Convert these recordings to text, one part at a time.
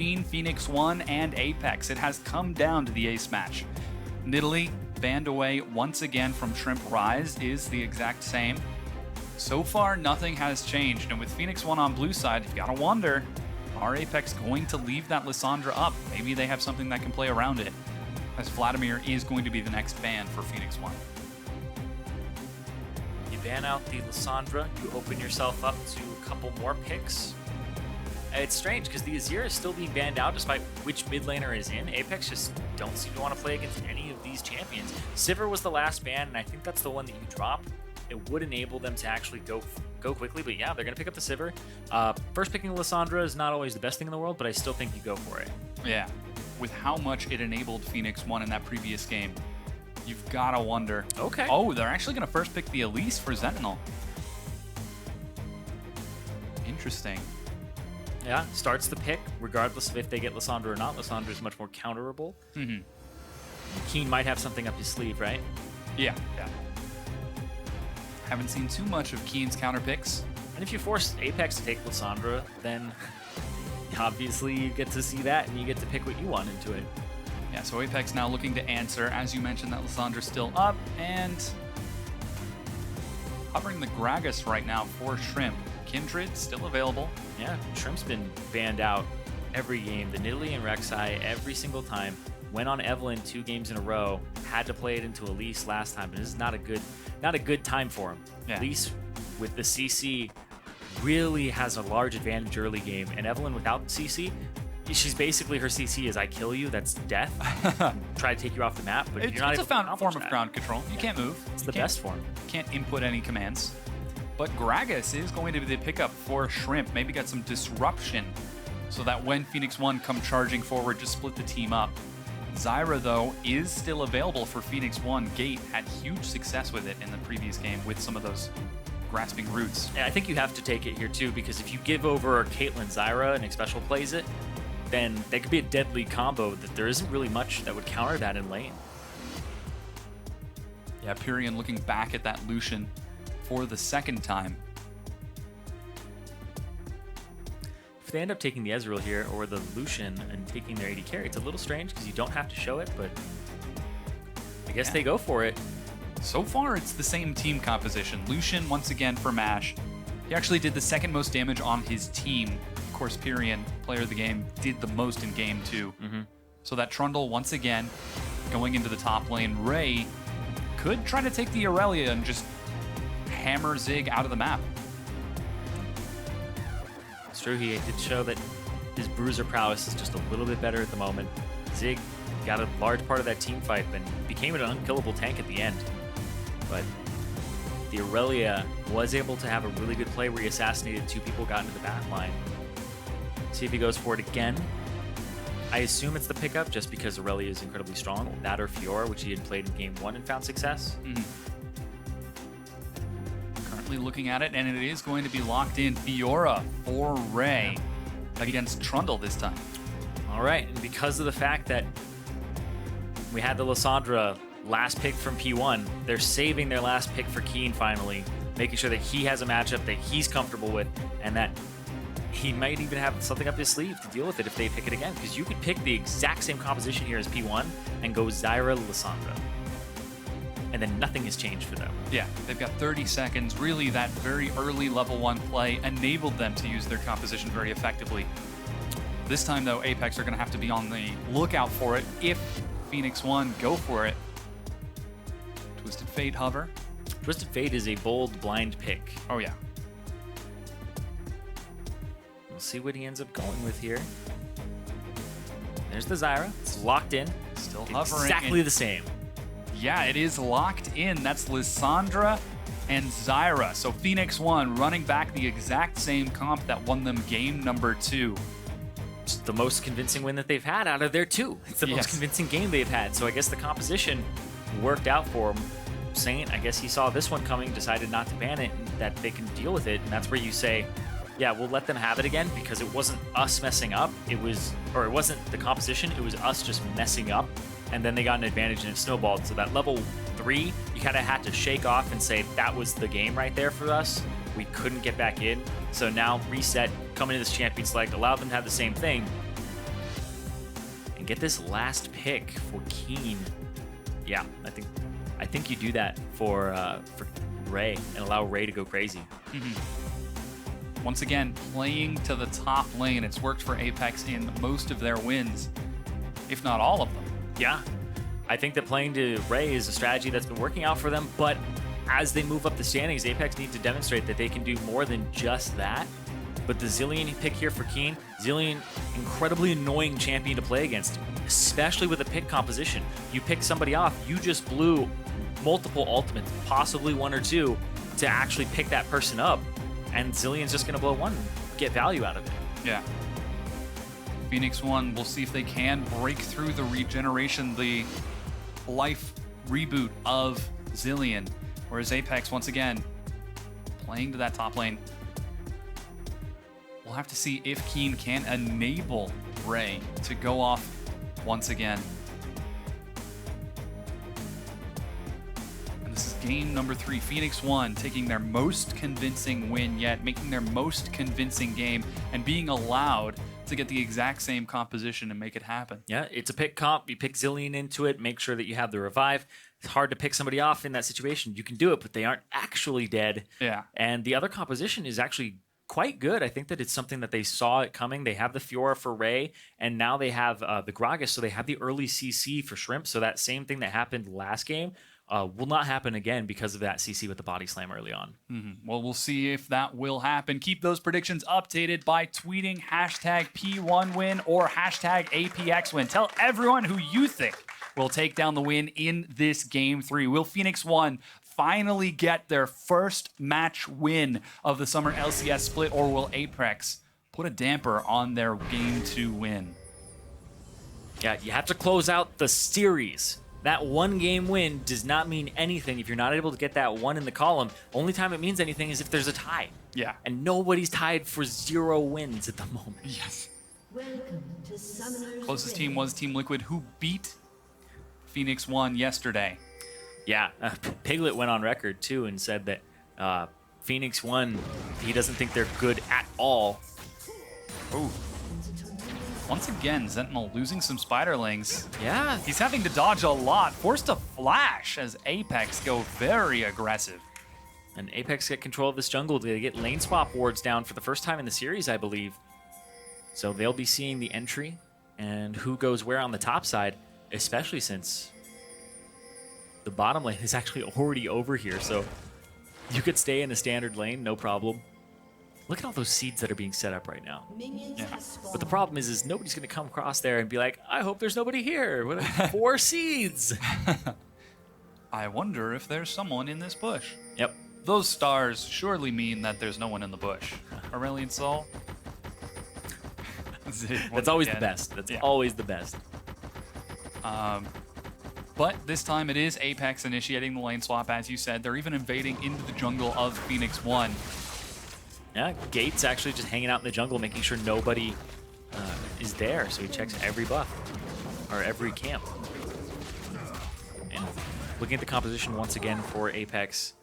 Phoenix1 and Apex. It has come down to the ace match. Nidalee banned away once again from Shrimp. Rise is the exact same. So far, nothing has changed, and with Phoenix1 on blue side, you've got to wonder, are Apex going to leave that Lissandra up? Maybe they have something that can play around it, as Vladimir is going to be the next ban for Phoenix1. You ban out the Lissandra, you open yourself up to a couple more picks. It's strange because the Zyra is still being banned out despite which mid laner is in. Apex just don't seem to want to play against any of these champions. Sivir was the last ban, and I think that's the one that you drop. It would enable them to actually go quickly, but yeah, they're going to pick up the Sivir. First picking Lissandra is not always the best thing in the world, but I still think you go for it. Yeah, with how much it enabled Phoenix1 in that previous game, you've got to wonder. Okay. Oh, they're actually going to first pick the Elise for Zentinel. Interesting. Yeah, starts the pick, regardless of if they get Lissandra or not. Lissandra is much more counterable. Keane might have something up his sleeve, right? Yeah. Haven't seen too much of Keane's counter picks. And if you force Apex to take Lissandra, then obviously you get to see that and you get to pick what you want into it. Yeah, so Apex now looking to answer. As you mentioned, that Lissandra's still up, and covering the Gragas right now for Shrimp. Kindred still available. Yeah, Shrimp's been banned out every game. The Nidalee and Rek'Sai every single time. Went on Evelynn 2 games in a row. Had to play it into Elise last time, and this is not a good time for him. Yeah. Elise with the CC really has a large advantage early game, and Evelynn without the CC, she's basically, her CC is I kill you, that's death. Try to take you off the map, but you're not able to accomplish form of that. ground control. You can't move. It's the best form. Can't input any commands. But Gragas is going to be the pickup for Shrimp. Maybe get some disruption so that when Phoenix1 come charging forward, just split the team up. Zyra, though, is still available for Phoenix1. Gate had huge success with it in the previous game with some of those grasping roots. And I think you have to take it here, too, because if you give over Caitlyn Zyra and Xpecial plays it, then that could be a deadly combo that there isn't really much that would counter that in lane. Yeah, Pirean looking back at that Lucian for the second time. If they end up taking the Ezreal here or the Lucian and taking their AD carry, it's a little strange because you don't have to show it, but I guess they go for it. So far, it's the same team composition. Lucian, once again, for MASH. He actually did the second most damage on his team. Of course, Pirean, player of the game, did the most in game 2. So that Trundle, once again, going into the top lane. Ray could try to take the Aurelia and just hammer Zig out of the map. It's true, he did show that his bruiser prowess is just a little bit better at the moment. Zig got a large part of that team fight and became an unkillable tank at the end. But the Aurelia was able to have a really good play where he assassinated 2 people, got into the back line. See if he goes for it again. I assume it's the pickup just because Aurelia is incredibly strong. That or Fiora, which he had played in game 1 and found success. Currently looking at it, and it is going to be locked in. Fiora for Ray against Trundle this time. All right, and because of the fact that we had the Lissandra last pick from P1, they're saving their last pick for Keane finally, making sure that he has a matchup that he's comfortable with, and that he might even have something up his sleeve to deal with it if they pick it again, because you could pick the exact same composition here as P1 and go Zyra, Lissandra, and then nothing has changed for them. Yeah, they've got 30 seconds. Really, that very early level 1 play enabled them to use their composition very effectively. This time, though, Apex are going to have to be on the lookout for it if Phoenix1 go for it. Twisted Fate hover. Twisted Fate is a bold blind pick. Oh, yeah. We'll see what he ends up going with here. There's the Zyra. It's locked in. Still hovering. Exactly the same. Yeah, it is locked in. That's Lissandra and Zyra. So Phoenix1 running back the exact same comp that won them game number 2. It's the most convincing win that they've had out of their 2. It's the most convincing game they've had. So I guess the composition worked out for them. Saint, I guess he saw this one coming, decided not to ban it, and that they can deal with it. And that's where you say, yeah, we'll let them have it again because it wasn't us messing up. It wasn't the composition. It was us just messing up. And then they got an advantage and it snowballed. So that level 3, you kind of had to shake off and say that was the game right there for us. We couldn't get back in. So now reset, come into this champion select, allow them to have the same thing. and get this last pick for Keane. Yeah, I think you do that for Ray and allow Ray to go crazy. Once again, playing to the top lane. It's worked for Apex in most of their wins, if not all of them. Yeah, I think that playing to Ray is a strategy that's been working out for them, but as they move up the standings, Apex need to demonstrate that they can do more than just that. But the Zilean pick here for Keane, Zilean, incredibly annoying champion to play against, especially with a pick composition. You pick somebody off, you just blew multiple ultimates, possibly one or two, to actually pick that person up, and Zilean's just going to blow one and get value out of it. Yeah. Phoenix1, we'll see if they can break through the regeneration, the life reboot of Zilean. Whereas Apex, once again, playing to that top lane. We'll have to see if Keane can enable Ray to go off once again. And this is game number 3. Phoenix1 taking their most convincing win yet, making their most convincing game, and being allowed to get the exact same composition and make it happen. Yeah, it's a pick comp. You pick Zilean into it, make sure that you have the revive. It's hard to pick somebody off in that situation. You can do it, but they aren't actually dead. Yeah. And the other composition is actually quite good. I think that it's something that they saw it coming. They have the Fiora for Ray, and now they have the gragas, so they have the early CC for Shrimp. So that same thing that happened last game will not happen again because of that CC with the body slam early on. Well, we'll see if that will happen. Keep those predictions updated by tweeting hashtag P1win or hashtag APXwin. Tell everyone who you think will take down the win in this game 3. Will Phoenix1 finally get their first match win of the summer LCS split, or will Apex put a damper on their game 2 win? Yeah, you have to close out the series. That one game win does not mean anything if you're not able to get that one in the column. Only time it means anything is if there's a tie. Yeah. And nobody's tied for 0 wins at the moment. Yes. Welcome to Summoner's Closest Rift. team was Team Liquid, who beat Phoenix1 yesterday. Yeah, Piglet went on record too and said that Phoenix1, he doesn't think they're good at all. Ooh. Once again, Zentinel losing some spiderlings. Yeah, He's having to dodge a lot, forced to flash as Apex go very aggressive. and Apex get control of this jungle. They get lane swap wards down for the first time in the series, I believe. So they'll be seeing the entry and who goes where on the top side, especially since the bottom lane is actually already over here. So you could stay in a standard lane, no problem. Look at all those seeds that are being set up right now. Minions have spawned. But the problem is nobody's going to come across there and be like, I hope there's nobody here. What 4 seeds. I wonder if there's someone in this bush. Yep. Those stars surely mean that there's no one in the bush. Aurelion Sol? That's always the best. That's always the best. But this time it is Apex initiating the lane swap, as you said. They're even invading into the jungle of Phoenix1. Yeah, Gates actually just hanging out in the jungle, making sure nobody is there. So he checks every buff, or every camp. And looking at the composition once again for Apex,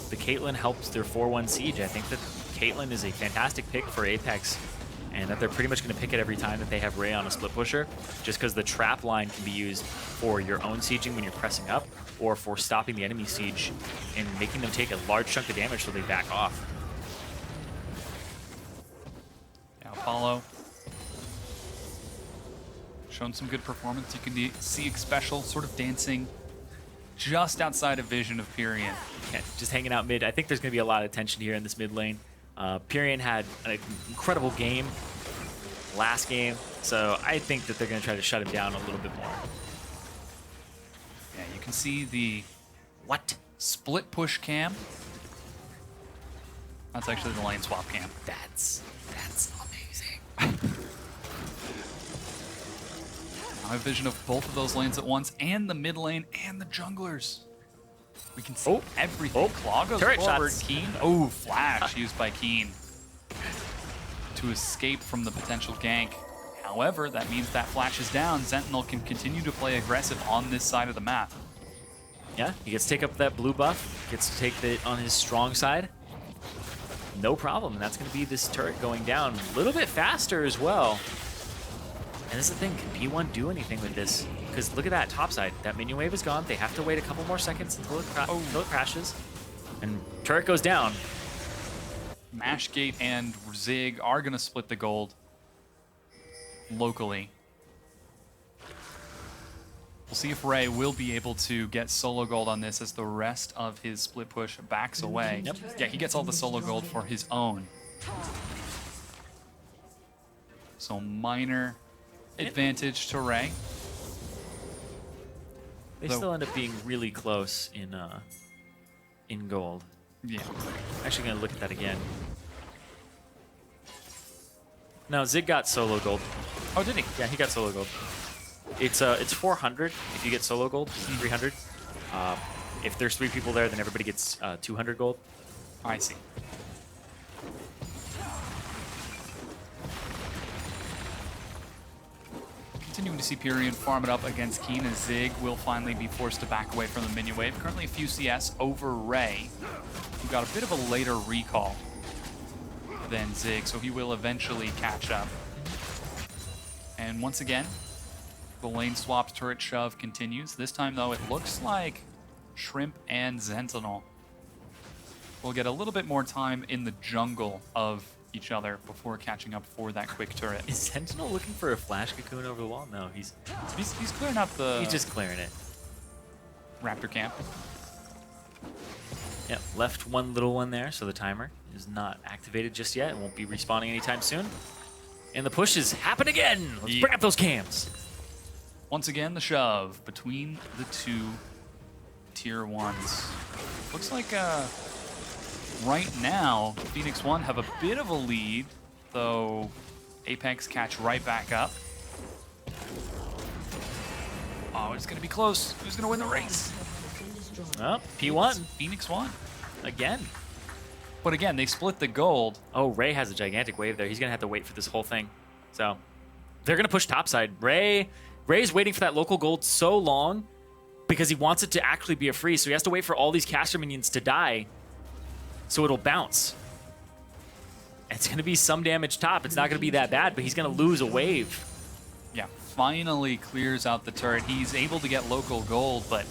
the Caitlyn helps their 4-1 siege. I think that Caitlyn is a fantastic pick for Apex, and that they're pretty much going to pick it every time that they have Ray on a split pusher, just because the trap line can be used for your own sieging when you're pressing up, or for stopping the enemy siege and making them take a large chunk of damage so they back off. Now Apollo showing some good performance. You can see Xpecial sort of dancing just outside of vision of Pirean. Yeah, just hanging out mid. I think there's going to be a lot of tension here in this mid lane. Pirean had an incredible game last game, so I think that they're going to try to shut him down a little bit more. Yeah, you can see the split push cam. That's actually the lane swap cam. That's amazing. I have vision of both of those lanes at once, and the mid lane and the junglers. We can see everything. Claw goes Turret forward. shots. Keane. Oh, flash used by Keane to escape from the potential gank. However, that means that flash is down. Zentinel can continue to play aggressive on this side of the map. Yeah, he gets to take up that blue buff, gets to take it on his strong side. No problem, and that's going to be this turret going down a little bit faster as well. And this is the thing, can P1 do anything with this? Because look at that top side. That minion wave is gone. They have to wait a couple more seconds until it crashes. And turret goes down. Mashgate and Zig are going to split the gold locally. We'll see if Ray will be able to get solo gold on this as the rest of his split push backs away. Yep. Yeah, he gets all the solo gold for his own. So minor advantage to Ray. They still end up being really close in gold. Yeah. Actually gonna look at that again. No, Zig got solo gold. Oh, did he? Yeah, he got solo gold. It's 400 if you get solo gold, 300. If there's 3 people there, then everybody gets 200 gold. I see. Continuing to see Pirean farm it up against Keane, as Zig will finally be forced to back away from the minion wave. Currently a few CS over Ray, who got a bit of a later recall than Zig, so he will eventually catch up. And once again, the lane swap turret shove continues. This time, though, it looks like Shrimp and Zentinel will get a little bit more time in the jungle of each other before catching up for that quick turret. Is Sentinel looking for a flash cocoon over the wall? No, he's clearing out the... He's just clearing it. Raptor camp. Yep, left one little one there, so the timer is not activated just yet. It won't be respawning anytime soon. And the pushes happen again! Let's bring up those cams! Once again, the shove between the two tier 1s. Looks like right now, Phoenix1 have a bit of a lead, though Apex catch right back up. Oh, it's going to be close. Who's going to win the race? Oh, P1. Phoenix1. Again. But again, they split the gold. Oh, Ray has a gigantic wave there. He's going to have to wait for this whole thing. So, they're going to push topside. Ray's waiting for that local gold so long because he wants it to actually be a freeze, so he has to wait for all these caster minions to die so it'll bounce. It's going to be some damage top. It's not going to be that bad, but he's going to lose a wave. Yeah, finally clears out the turret. He's able to get local gold, but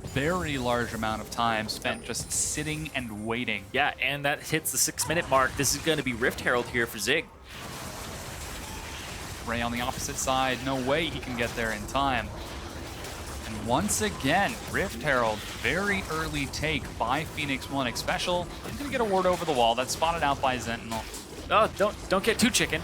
very large amount of time spent just sitting and waiting. Yeah, and that hits the 6-minute mark. This is going to be Rift Herald here for Zig. Ray on the opposite side, no way he can get there in time. And once again, Rift Herald, very early take by Phoenix1. Xpecial, he's gonna get a ward over the wall. That's spotted out by Zentinel. Oh, don't get too chicken.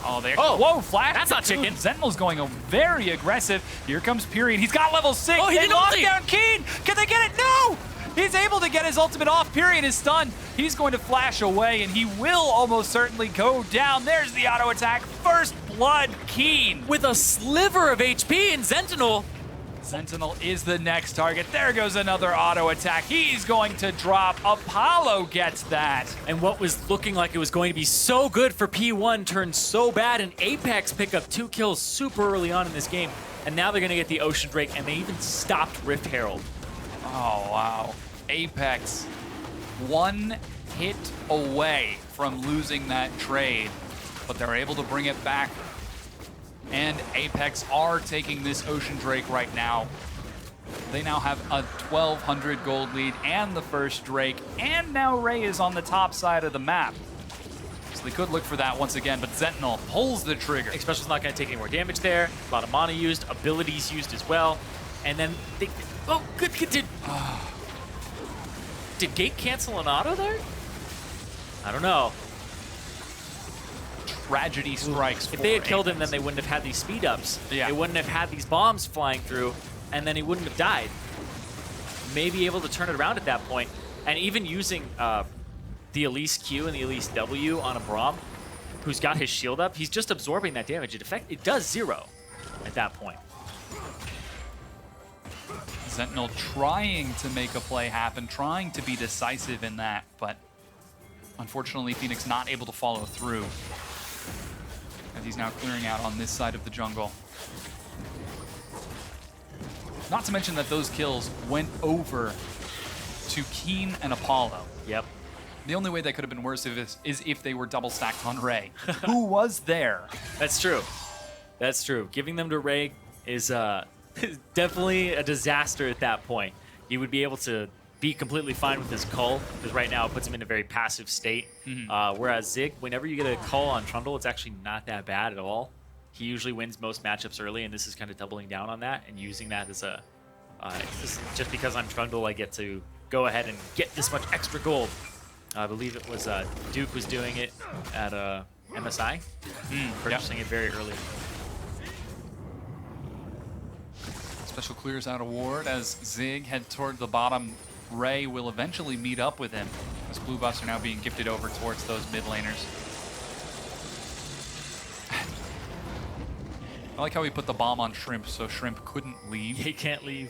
Oh, there. Oh, whoa, flash. That's not chicken. Zentinel's going very aggressive. Here comes Pirean. He's got level 6. Oh, he they didn't locked ulti. down Keane. Can they get it? No! He's able to get his ultimate off. Pirean is stunned. He's going to flash away, and he will almost certainly go down. There's the auto attack. First blood, Keane. With a sliver of HP in Zentinel. Zentinel is the next target. There goes another auto attack. He's going to drop. Apollo gets that. And what was looking like it was going to be so good for P1 turned so bad, and Apex pick up 2 kills super early on in this game. And now they're going to get the Ocean Drake, and they even stopped Rift Herald. Oh, wow. Apex, 1 hit away from losing that trade, but they're able to bring it back. And Apex are taking this Ocean Drake right now. They now have a 1,200 gold lead and the first Drake, and now Ray is on the top side of the map. So they could look for that once again, but Zentinel pulls the trigger. Xpecial's not going to take any more damage there. A lot of mana used, abilities used as well. And then they... Oh, good. Did Gate cancel an auto there? I don't know. Tragedy strikes. If they had killed him, then they wouldn't have had these speed ups. Yeah. They wouldn't have had these bombs flying through, and then he wouldn't have died. Maybe able to turn it around at that point. And even using the Elise Q and the Elise W on a Braum, who's got his shield up, he's just absorbing that damage. It does 0 at that point. Zentinel trying to make a play happen, trying to be decisive in that, but unfortunately Phoenix not able to follow through. As he's now clearing out on this side of the jungle. Not to mention that those kills went over to Keane and Apollo. Yep. The only way that could have been worse is if they were double stacked on Ray, who was there. That's true. That's true. Giving them to Ray is definitely a disaster at that point. He would be able to be completely fine with his cull, because right now it puts him in a very passive state. Whereas Zig, whenever you get a cull on Trundle, it's actually not that bad at all. He usually wins most matchups early, and this is kind of doubling down on that and using that as a... just because I'm Trundle, I get to go ahead and get this much extra gold. I believe it was Duke was doing it at MSI, purchasing it very early. Xpecial clears out a ward as Zig head toward the bottom. Ray will eventually meet up with him as blue buffs are now being gifted over towards those mid laners. I like how he put the bomb on Shrimp so Shrimp couldn't leave. He can't leave.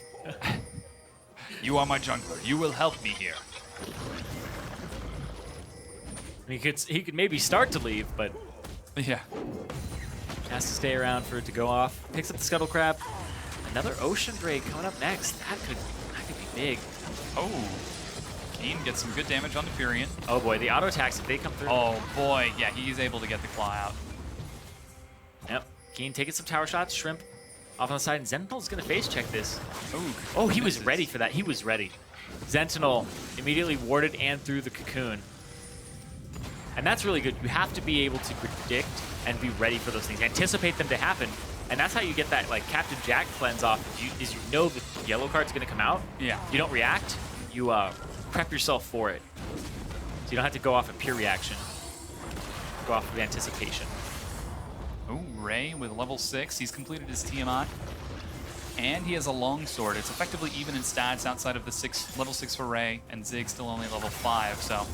You are my jungler. You will help me here. He could maybe start to leave, but Yeah. has to stay around for it to go off. Picks up the Scuttle Crab. Another Ocean Drake coming up next. That could be big. Oh. Keane gets some good damage on the Pirean. Oh boy, the auto attacks, if they come through. Oh boy, yeah, he's able to get the claw out. Yep. Keane taking some tower shots. Shrimp off on the side, and Zentinel's gonna face check this. Ooh, Oh, he was ready for that. He was ready. Zentinel immediately warded and threw the cocoon. And that's really good. You have to be able to predict and be ready for those things. Anticipate them to happen. And that's how you get that like Captain Jack cleanse off. Is you know the yellow card's gonna come out. Yeah. You don't react. You prep yourself for it. So you don't have to go off a pure reaction. Go off of anticipation. Oh, Ray with level 6. He's completed his TMI. And he has a longsword. It's effectively even in stats outside of the level 6 for Ray, and Zig still only level 5, so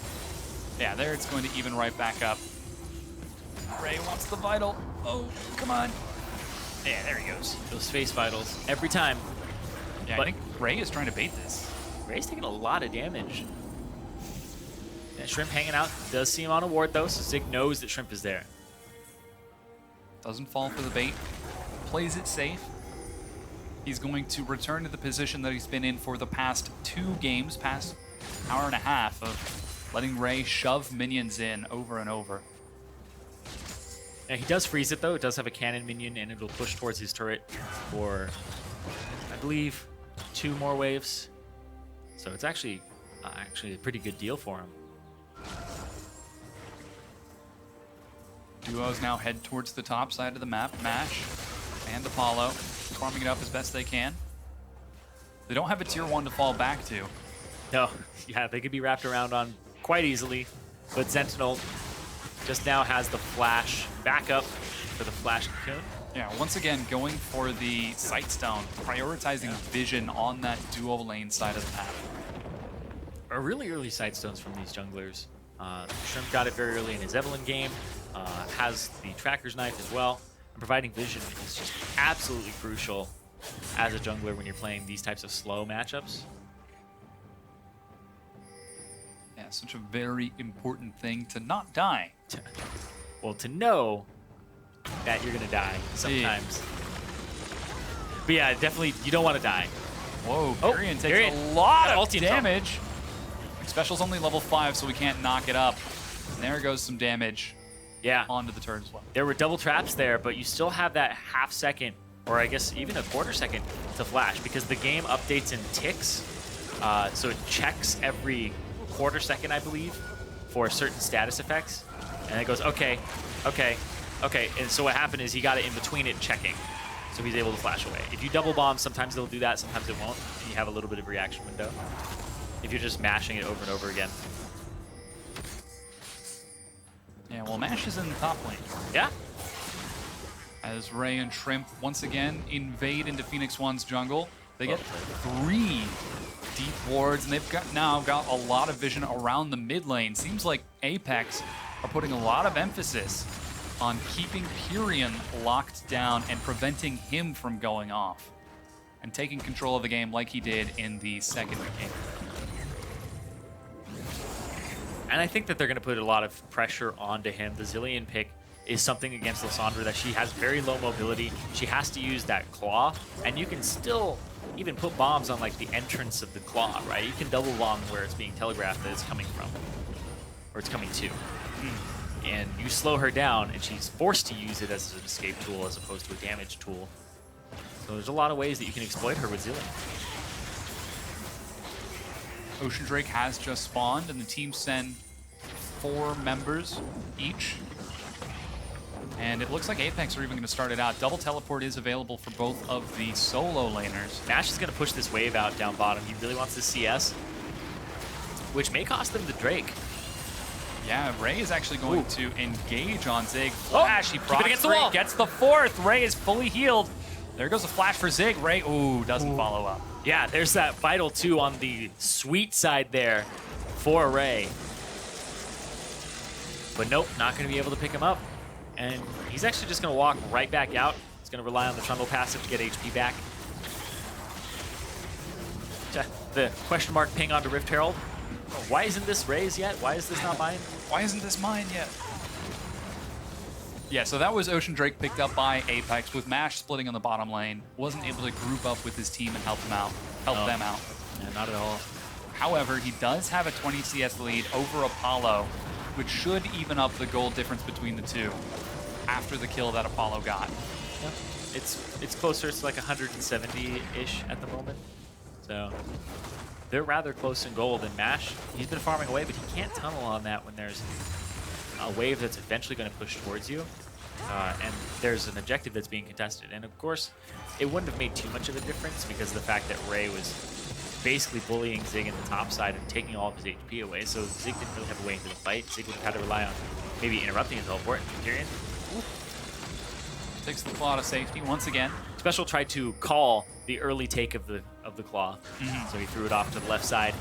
yeah, there it's going to even right back up. Ray wants the vital. Oh, come on. Yeah, there he goes. Those face vitals every time. Yeah, But I think Ray is trying to bait this. Ray's taking a lot of damage. And Shrimp hanging out. Does see him on a ward though, so Zig knows that Shrimp is there. Doesn't fall for the bait. Plays it safe. He's going to return to the position that he's been in for the past 2 games, past hour and a half of letting Ray shove minions in over and over. Yeah, he does freeze it though. It does have a cannon minion, and it'll push towards his turret for, I believe, 2 more waves. So it's actually a pretty good deal for him. Duos now head towards the top side of the map. Mash and Apollo farming it up as best they can. They don't have a tier 1 to fall back to. No, yeah, they could be wrapped around on quite easily, but Zentinel just now has the flash backup for the flash cocoon. Yeah, once again, going for the Sight Stone, prioritizing vision on that duo lane side of the map. Are really early sight stones from these junglers. Shrimp got it very early in his Evelyn game, has the Tracker's Knife as well, and providing vision is just absolutely crucial as a jungler when you're playing these types of slow matchups. Yeah, such a very important thing to not die. Well, to know that you're gonna die sometimes. But yeah, definitely, you don't want to die. Whoa, Oh, Pirean takes Pirean. a lot Got of ulti damage. Xpecial's only level 5, so we can't knock it up. And there goes some damage Yeah, onto the turret as well. there were double traps there, but you still have that half second, or I guess even a quarter second to flash, because the game updates in ticks. So it checks every quarter second, I believe, for certain status effects. And it goes, okay, okay, okay. And so what happened is he got it in between it checking. So he's able to flash away. If you double bomb, sometimes they'll do that, sometimes it won't. And you have a little bit of reaction window if you're just mashing it over and over again. Yeah, well, Mash is in the top lane. Yeah. As Ray and Shrimp once again invade into Phoenix1's jungle. They get 3 deep wards, and they've now got a lot of vision around the mid lane. Seems like Apex are putting a lot of emphasis on keeping Pirean locked down and preventing him from going off and taking control of the game like he did in the second game. And I think that they're going to put a lot of pressure onto him. The Zilean pick is something against Lissandra that she has very low mobility. She has to use that claw, and you can still even put bombs on like the entrance of the claw, right? You can double bomb where it's being telegraphed that it's coming from, or it's coming to. and you slow her down, and she's forced to use it as an escape tool as opposed to a damage tool. So there's a lot of ways that you can exploit her with Zillion. Ocean Drake has just spawned, and the team send 4 members each. And it looks like APX are even going to start it out. Double teleport is available for both of the solo laners. Nash is going to push this wave out down bottom. He really wants this CS, which may cost them the Drake. Yeah, Ray is actually going to engage on Zig. Flash, he procs against the Ray, wall. gets the 4th. Ray is fully healed. There goes a flash for Zig. Ray, doesn't follow up. Yeah, there's that Vital 2 on the sweet side there for Ray. But nope, not going to be able to pick him up. And he's actually just going to walk right back out. He's going to rely on the Trundle passive to get HP back. The question mark ping onto Rift Herald. Why isn't this Ray's yet? Why is this not mine? Why isn't this mine yet? Yeah, so that was Ocean Drake picked up by APX with Mash splitting on the bottom lane. Wasn't able to group up with his team and help them out. Yeah, not at all. However, he does have a 20 CS lead over Apollo, which should even up the goal difference between the two after the kill that Apollo got. Yeah. It's closer to like 170-ish at the moment. So they're rather close in gold. And Mash, he's been farming away, but he can't tunnel on that when there's a wave that's eventually going to push towards you. And there's an objective that's being contested. And of course, it wouldn't have made too much of a difference because of the fact that Ray was basically bullying Zig in the top side and taking all of his HP away. So Zig didn't really have a way into the fight. Zig would have had to rely on maybe interrupting his teleport. Pirean takes the claw to safety once again. Xpecial tried to call the early take of the claw, so he threw it off to the left side.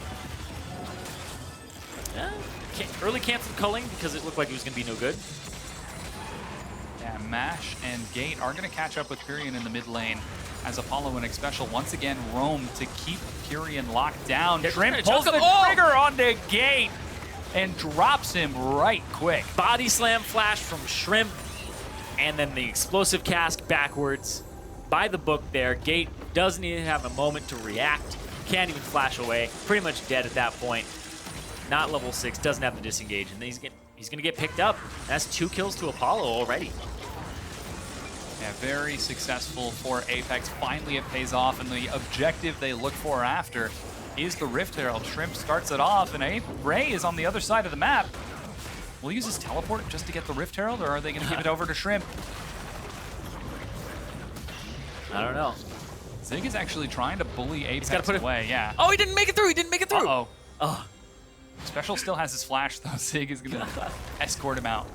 Early canceled culling because it looked like it was going to be no good. Yeah, Mash and Gate are going to catch up with Pirean in the mid lane as Apollo and Xpecial once again roam to keep Pirean locked down. Shrimp pulls the trigger onto Gate and drops him right quick. Body slam flash from Shrimp, and then the explosive cast backwards. By the book there, Gate doesn't even have a moment to react. Can't even flash away. Pretty much dead at that point. Not level 6, doesn't have the disengage, and he's going to get picked up. That's 2 kills to Apollo already. Yeah, very successful for Apex. Finally, it pays off, and the objective they look for after is the Rift Herald. Shrimp starts it off, and Ray is on the other side of the map. Will he use his teleport just to get the Rift Herald, or are they going to give it over to Shrimp? I don't know. Zig is actually trying to bully Apex put away, yeah. Oh, he didn't make it through! He didn't make it through! Uh-oh. Oh. Xpecial still has his flash, though. Zig is going to escort him out.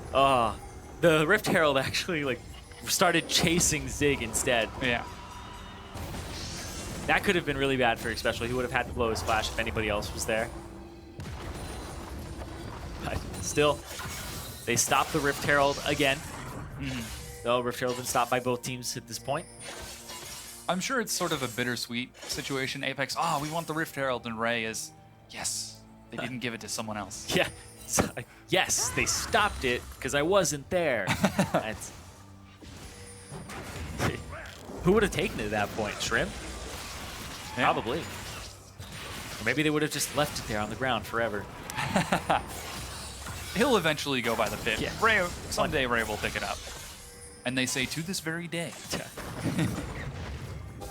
The Rift Herald actually started chasing Zig instead. Yeah. That could have been really bad for Xpecial. He would have had to blow his flash if anybody else was there. But still, they stopped the Rift Herald again. Though Rift Herald been stopped by both teams at this point. I'm sure it's sort of a bittersweet situation. Apex, we want the Rift Herald, and Ray is, yes, they didn't give it to someone else. Yeah. So, yes, they stopped it because I wasn't there. Who would have taken it at that point? Shrimp? Yeah. Probably. Or maybe they would have just left it there on the ground forever. He'll eventually go by the pit. Yeah. Ray, someday Ray will pick it up. And they say, to this very day.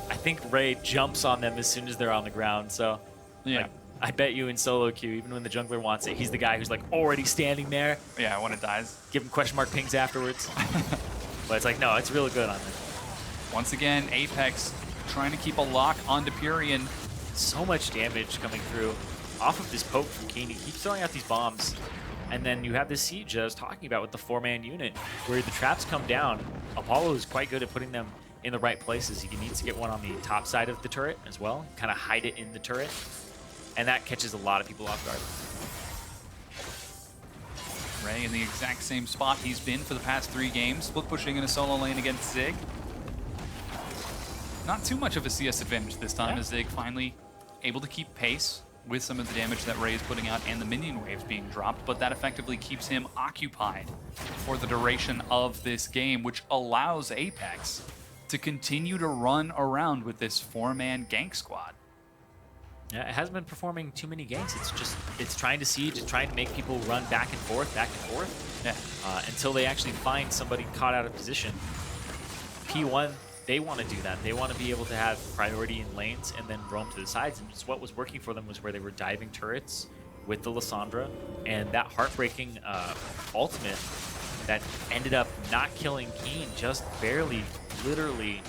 I think Ray jumps on them as soon as they're on the ground, so Yeah. I bet you in solo queue, even when the jungler wants it, he's the guy who's already standing there. Yeah, when it dies. Give him question mark pings afterwards. But it's no, it's really good on them. Once again, Apex trying to keep a lock onto Pirean. So much damage coming through off of this poke from Keane. He keeps throwing out these bombs. And then you have this siege I was talking about with the 4-man unit, where the traps come down. Apollo is quite good at putting them in the right places. He needs to get one on the top side of the turret as well, kind of hide it in the turret. And that catches a lot of people off guard. Ray in the exact same spot he's been for the past 3 games, split pushing in a solo lane against Zig. Not too much of a CS advantage this time, as Zig finally able to keep pace with some of the damage that Ray is putting out and the minion waves being dropped, but that effectively keeps him occupied for the duration of this game, which allows Apex to continue to run around with this 4-man gank squad. Yeah, it hasn't been performing too many ganks. It's trying to siege, it's trying to make people run back and forth, back and forth. Yeah. until they actually find somebody caught out of position. P1, they want to do that. They want to be able to have priority in lanes and then roam to the sides. And just what was working for them was where they were diving turrets with the Lissandra, and that heartbreaking ultimate that ended up not killing Keane, just barely, literally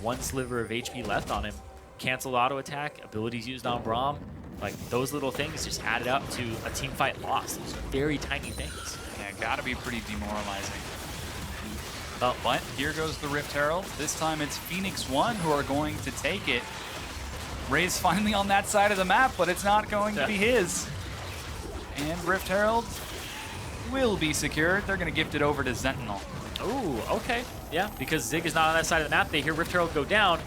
one sliver of HP left on him. Canceled auto attack, abilities used on Braum. Like, those little things just added up to a team fight loss. Those very tiny things. Yeah, gotta be pretty demoralizing. Oh, but here goes the Rift Herald. This time it's Phoenix1 who are going to take it. Ray's finally on that side of the map, but it's not going to be his. And Rift Herald will be secured. They're going to gift it over to Zentinel. Ooh, okay. Yeah, because Zig is not on that side of the map. They hear Rift Herald go down,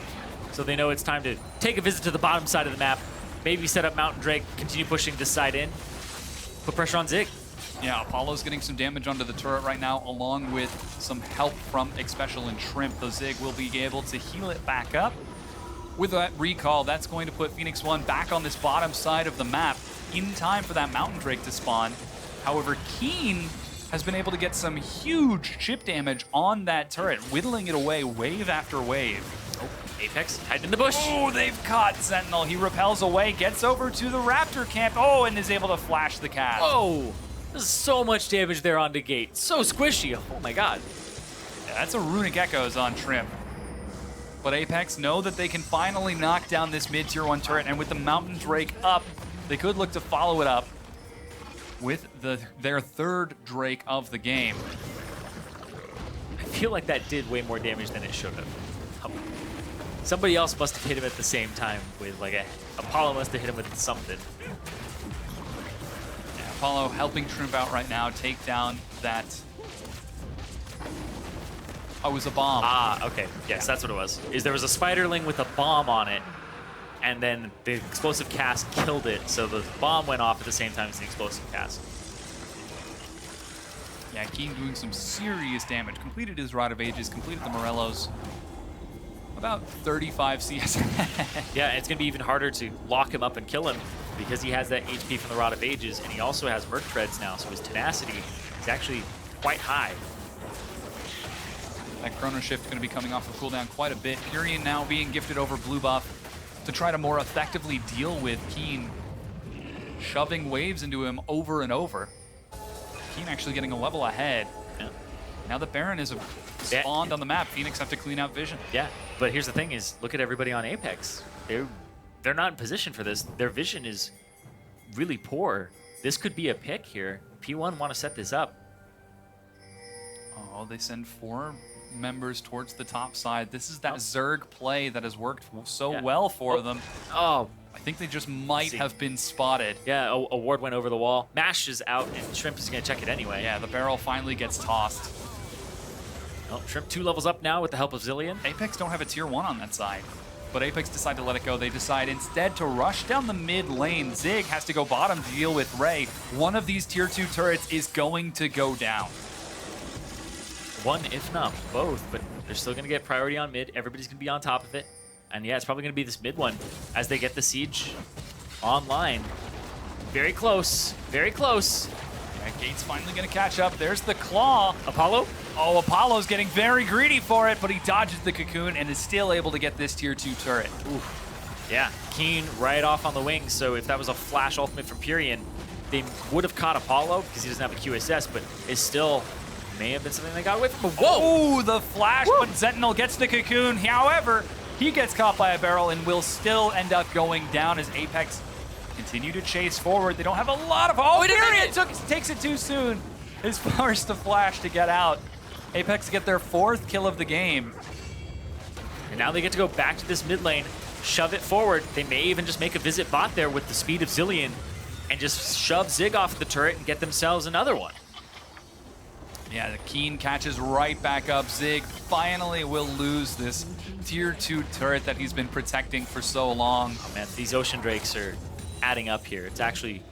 so they know it's time to take a visit to the bottom side of the map. Maybe set up Mountain Drake, continue pushing this side in. Put pressure on Zig. Yeah, Apollo's getting some damage onto the turret right now, along with some help from Xpecial and Shrimp. Though Zig will be able to heal it back up. With that recall, that's going to put Phoenix1 back on this bottom side of the map in time for that Mountain Drake to spawn. However, Keane has been able to get some huge chip damage on that turret, whittling it away wave after wave. Oh, Apex hiding in the bush. Oh, they've caught Zentinel. He repels away, gets over to the Raptor camp. Oh, and is able to flash the cast. Whoa! There's so much damage there on the gate. So squishy. Oh my god. Yeah, that's a Runic Echoes on Shrimp. But Apex know that they can finally knock down this mid-tier 1 turret, and with the Mountain Drake up, they could look to follow it up with their third Drake of the game. I feel like that did way more damage than it should have. Somebody else must have hit him at the same time with like Apollo must have hit him with something. Yeah, Apollo helping Shrimp out right now, take down that. Oh, it was a bomb. Ah, okay. Yes, that's what it was. There was a Spiderling with a bomb on it, and then the explosive cast killed it, so the bomb went off at the same time as the explosive cast. Yeah, Keane doing some serious damage. Completed his Rod of Ages, completed the Morellos. About 35 CS. Yeah, it's going to be even harder to lock him up and kill him because he has that HP from the Rod of Ages, and he also has Merc Treads now, so his tenacity is actually quite high. That Chrono Shift going to be coming off of cooldown quite a bit. Pirean now being gifted over blue buff to try to more effectively deal with Keane shoving waves into him over and over. Keane actually getting a level ahead. Yeah. Now that Baron is spawned on the map, Phoenix have to clean out vision. Yeah, but here's the thing is, look at everybody on Apex. They're not in position for this. Their vision is really poor. This could be a pick here. P1 want to set this up. Oh, they send 4 members towards the top side. This is that Zerg play that has worked so well for them. Oh, I think they just might have been spotted. yeah, a ward went over the wall. Mash is out, and Shrimp is going to check it anyway. Yeah, the barrel finally gets tossed. Oh, Shrimp 2 levels up now with the help of Zillion. Apex don't have a tier 1 on that side, but Apex decide to let it go. They decide instead to rush down the mid lane. Zig has to go bottom to deal with Ray. One of these tier 2 turrets is going to go down. One, if not both, but they're still going to get priority on mid. Everybody's going to be on top of it. And yeah, it's probably going to be this mid one as they get the siege online. Very close. Very close. Yeah, Gate's finally going to catch up. There's the claw. Apollo? Oh, Apollo's getting very greedy for it, but he dodges the cocoon and is still able to get this tier 2 turret. Ooh. Yeah, Keane right off on the wing. So if that was a flash ultimate from Pirean, they would have caught Apollo because he doesn't have a QSS, but it's still may have been something they got away from. Whoa! Oh, the flash, but Zentinel gets the cocoon. However, he gets caught by a barrel and will still end up going down as Apex continue to chase forward. They don't have a lot of... Oh, Pirean takes it too soon. Is forced to flash to get out. Apex get their 4th kill of the game. And now they get to go back to this mid lane, shove it forward. They may even just make a visit bot there with the speed of Zillion and just shove Zig off the turret and get themselves another one. Yeah, the Keane catches right back up. Zig finally will lose this tier 2 turret that he's been protecting for so long. Oh man, these Ocean Drakes are adding up here. It's actually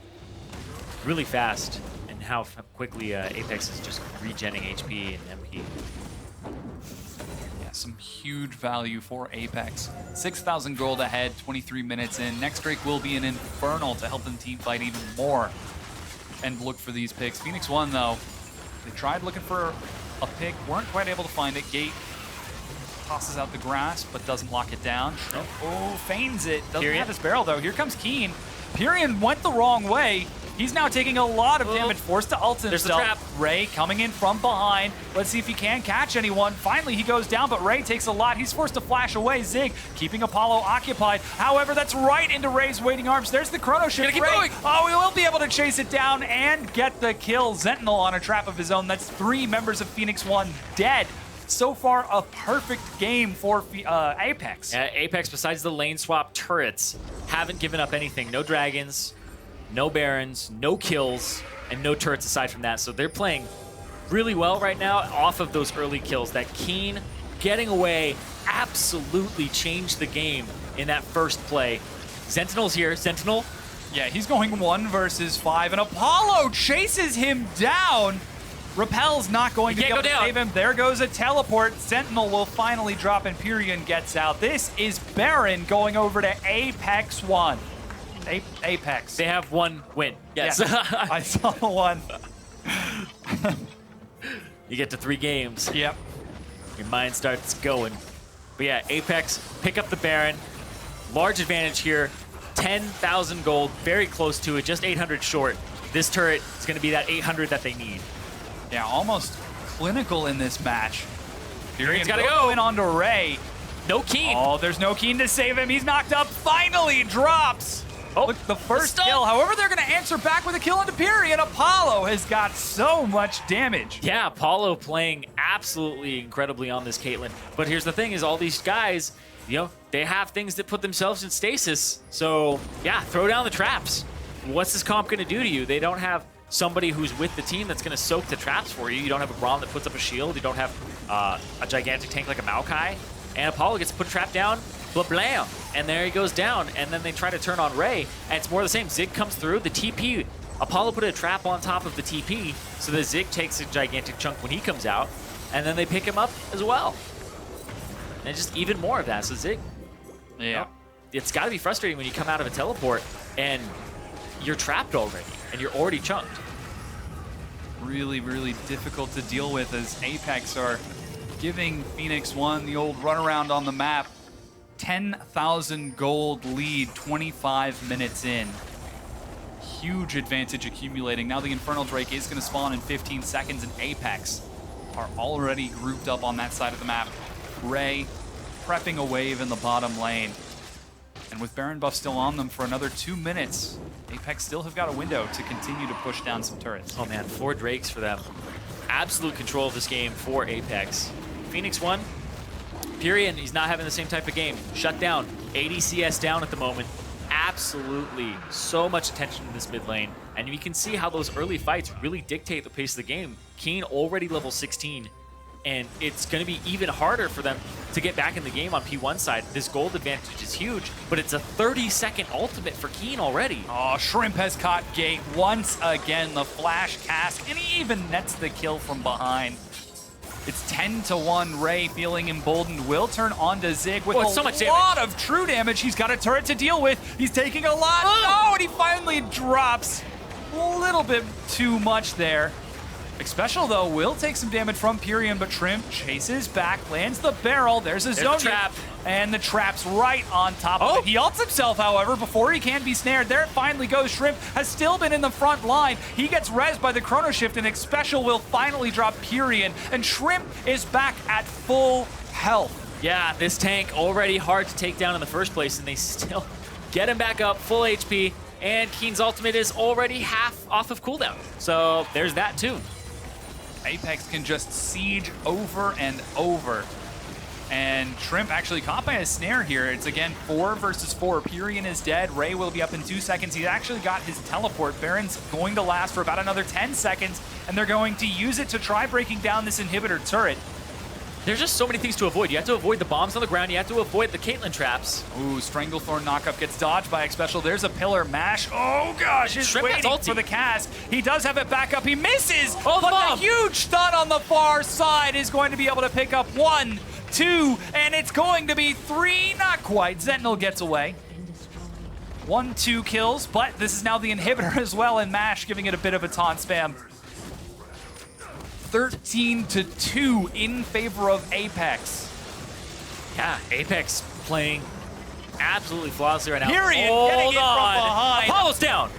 really fast and how quickly Apex is just regenning HP and MP. Yeah, some huge value for Apex. 6,000 gold ahead, 23 minutes in. Next Drake will be an Infernal to help them team fight even more and look for these picks. Phoenix1, though, They tried looking for a pick, weren't quite able to find it. Gate tosses out the grass, but doesn't lock it down. Shrimp, oh, feigns it. Doesn't have his barrel, though. Here comes Keane. Pirean went the wrong way. He's now taking a lot of damage, forced to ult himself. There's the trap. Ray coming in from behind. Let's see if he can catch anyone. Finally, he goes down, but Ray takes a lot. He's forced to flash away. Zig keeping Apollo occupied. However, that's right into Ray's waiting arms. There's the chrono shift. Keep Ray, going. oh, he will be able to chase it down and get the kill. Zentinel on a trap of his own. That's 3 members of Phoenix1 dead. So far, a perfect game for Apex. Apex, besides the lane swap turrets, haven't given up anything. No dragons, no barons, no kills, and no turrets aside from that. So they're playing really well right now off of those early kills. That Keane getting away absolutely changed the game in that first play. Zentinel's here. Zentinel. Yeah, he's going 1 versus 5, and Apollo chases him down. Repel's not going to be able to save him. There goes a teleport. Sentinel will finally drop, and Pirean gets out. This is Baron going over to Apex 1. Apex. They have 1 win. Yes. I saw the one. You get to 3 games. Yep. Your mind starts going. But yeah, Apex pick up the Baron. Large advantage here. 10,000 gold, very close to it, just 800 short. This turret is going to be that 800 that they need. Yeah, almost clinical in this match. Pirean's got to go in onto Ray. No Keane. Oh, there's no Keane to save him. He's knocked up. Finally drops. Oh, look, the first kill. However, they're going to answer back with a kill into Pirean. Apollo has got so much damage. Yeah, Apollo playing absolutely incredibly on this Caitlyn. But here's the thing is all these guys, you know, they have things that put themselves in stasis. So, yeah, throw down the traps. What's this comp going to do to you? They don't have somebody who's with the team that's going to soak the traps for you. You don't have a Braum that puts up a shield. You don't have a gigantic tank like a Maokai. And Apollo gets to put a trap down, blam, and there he goes down. And then they try to turn on Ray, and it's more the same. Zig comes through, the TP. Apollo put a trap on top of the TP, so that Zig takes a gigantic chunk when he comes out, and then they pick him up as well. And just even more of that. So Zig, yeah, it's got to be frustrating when you come out of a teleport and you're trapped already, and you're already chunked. Really, really difficult to deal with as Apex are giving Phoenix1 the old runaround on the map. 10,000 gold lead, 25 minutes in. Huge advantage accumulating. Now the Infernal Drake is going to spawn in 15 seconds, and Apex are already grouped up on that side of the map. Ray prepping a wave in the bottom lane. And with Baron buff still on them for another 2 minutes, Apex still have got a window to continue to push down some turrets. Oh man, 4 Drakes for them. Absolute control of this game for Apex. Phoenix1, Pirean, he's not having the same type of game. Shut down. ADCS down at the moment. Absolutely so much attention in this mid lane. And you can see how those early fights really dictate the pace of the game. Keane already level 16. And it's going to be even harder for them to get back in the game on P1 side. This gold advantage is huge, but it's a 30-second ultimate for Keane already. Oh, Shrimp has caught Gate once again. The flash cast, and he even nets the kill from behind. It's 10-1. Ray feeling emboldened will turn on to Zig with so much lot of true damage. He's got a turret to deal with. He's taking a lot. No, and he finally drops. A little bit too much there. Xpecial, though, will take some damage from Pirean, but Shrimp chases back, lands the barrel. There's a zone trap. And the trap's right on top of it. He ults himself, however, before he can be snared. There it finally goes. Shrimp has still been in the front line. He gets rezzed by the chrono shift, and Xpecial will finally drop Pirean, and Shrimp is back at full health. Yeah, this tank already hard to take down in the first place, and they still get him back up, full HP, and Keane's ultimate is already half off of cooldown. So there's that too. Apex can just siege over and over. And Shrimp actually caught by a snare here. It's again 4 versus 4. Pirean is dead. Ray will be up in 2 seconds. He's actually got his teleport. Baron's going to last for about another 10 seconds, and they're going to use it to try breaking down this inhibitor turret. There's just so many things to avoid. You have to avoid the bombs on the ground. You have to avoid the Caitlyn traps. Ooh, Stranglethorn knockup gets dodged by Xpecial. There's a pillar mash. Oh gosh, he's waiting for the cast. He does have it back up. He misses, but the huge stun on the far side is going to be able to pick up 1, 2, and it's going to be 3. Not quite. Zentinel gets away. 1, 2 kills, but this is now the inhibitor as well, and Mash giving it a bit of a taunt spam. 13-2 in favor of APX. Yeah, APX playing absolutely flawlessly right now. Pirean getting it from behind. Apollo's down.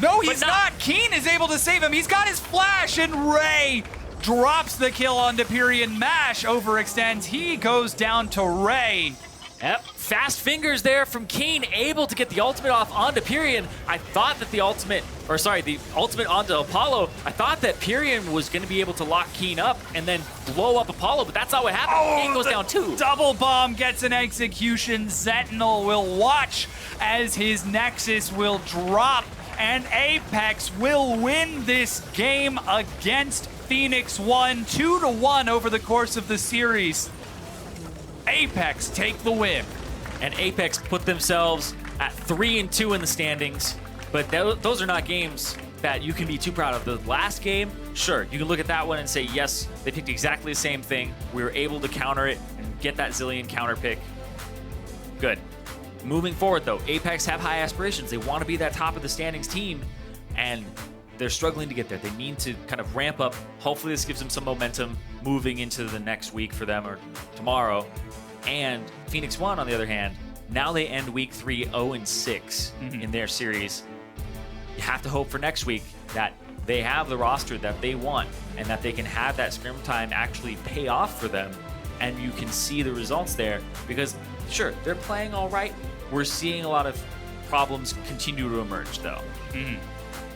No, he's not. Keane is able to save him. He's got his flash, and Ray drops the kill onto Pirean. Mash overextends. He goes down to Ray. Yep, fast fingers there from Keane, able to get the ultimate off onto Pirean. I thought that the ultimate onto Apollo, I thought that Pirean was going to be able to lock Keane up and then blow up Apollo, but that's not what happened. Keane goes down too. Double bomb gets an execution. Zentinel will watch as his Nexus will drop, and APX will win this game against Phoenix1 2-1 over the course of the series. APX take the win. And APX put themselves at 3-2 in the standings, but those are not games that you can be too proud of. The last game, sure, you can look at that one and say, yes, they picked exactly the same thing. We were able to counter it and get that Zillion counter pick. Good. Moving forward, though, APX have high aspirations. They want to be that top of the standings team, and they're struggling to get there. They need to kind of ramp up. Hopefully this gives them some momentum moving into the next week for them, or tomorrow. And Phoenix1, on the other hand, now they end week 3 0-6 in their series. You have to hope for next week that they have the roster that they want and that they can have that scrim time actually pay off for them, and you can see the results there. Because sure, they're playing all right. We're seeing a lot of problems continue to emerge, though.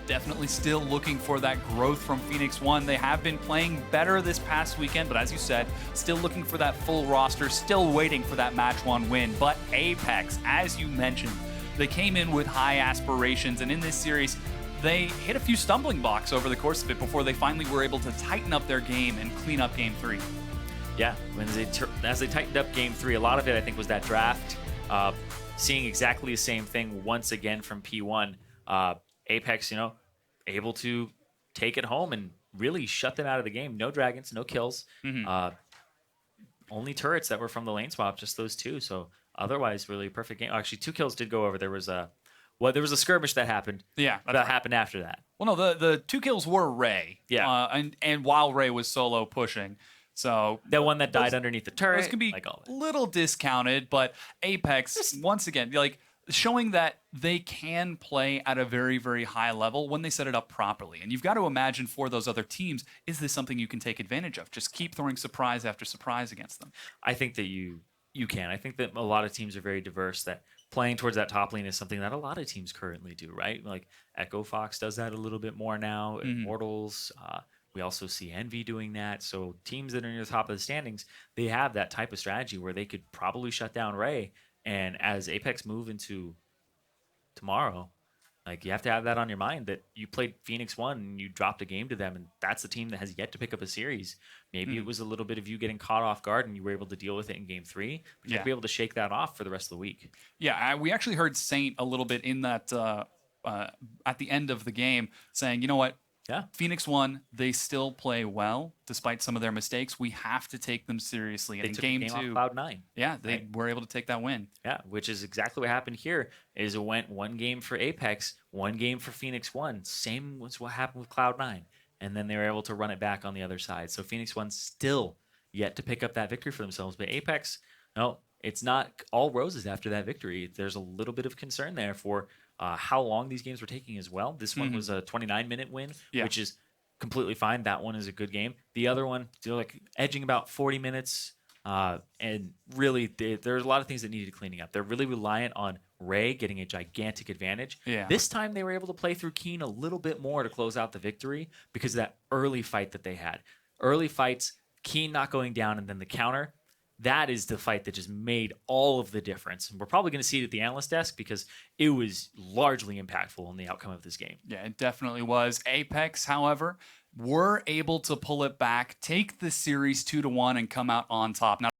Definitely still looking for that growth from Phoenix1. They have been playing better this past weekend, but as you said, still looking for that full roster, still waiting for that match 1 win. But APX, as you mentioned, they came in with high aspirations, and in this series, they hit a few stumbling blocks over the course of it before they finally were able to tighten up their game and clean up Game 3. Yeah, as they tightened up Game 3, a lot of it, I think, was that draft. Seeing exactly the same thing once again from P1. APX, able to take it home and really shut them out of the game. No dragons, no kills. Only turrets that were from the lane swap, just those 2. So otherwise, really perfect game. Actually, 2 kills did go over. There was a skirmish that happened. Yeah, that happened after that. Well, no, the 2 kills were Ray. Yeah, and while Ray was solo pushing. So that one that died underneath the turret. Those can be a little discounted, but Apex, once again, showing that they can play at a very, very high level when they set it up properly. And you've got to imagine for those other teams, is this something you can take advantage of? Just keep throwing surprise after surprise against them. I think that you can. I think that a lot of teams are very diverse, that playing towards that top lane is something that a lot of teams currently do, right? Like Echo Fox does that a little bit more now. Immortals, we also see Envy doing that. So teams that are near the top of the standings, they have that type of strategy where they could probably shut down Ray. And as Apex move into tomorrow, you have to have that on your mind, that you played Phoenix1 and you dropped a game to them, and that's the team that has yet to pick up a series. Maybe it was a little bit of you getting caught off guard and you were able to deal with it in Game 3, but you'll be able to shake that off for the rest of the week. Yeah, we actually heard Saint a little bit in that at the end of the game saying, you know what? Yeah, Phoenix1, they still play well despite some of their mistakes. We have to take them seriously. And in Game 2, off Cloud9. Yeah, they were able to take that win. Yeah, which is exactly what happened here. Is it went 1 game for Apex, 1 game for Phoenix1. Same was what happened with Cloud9, and then they were able to run it back on the other side. So Phoenix1 still yet to pick up that victory for themselves. But Apex, no, it's not all roses after that victory. There's a little bit of concern there for how long these games were taking as well. This one was a 29-minute win, which is completely fine. That one is a good game. The other one, edging about 40 minutes. And really, there's a lot of things that needed cleaning up. They're really reliant on Ray getting a gigantic advantage. Yeah. This time, they were able to play through Keane a little bit more to close out the victory because of that early fight that they had. Early fights, Keane not going down, and then the counter. That is the fight that just made all of the difference. And we're probably going to see it at the analyst desk because it was largely impactful in the outcome of this game. Yeah, it definitely was. Apex, however, were able to pull it back, take the series 2-1, and come out on top. Now,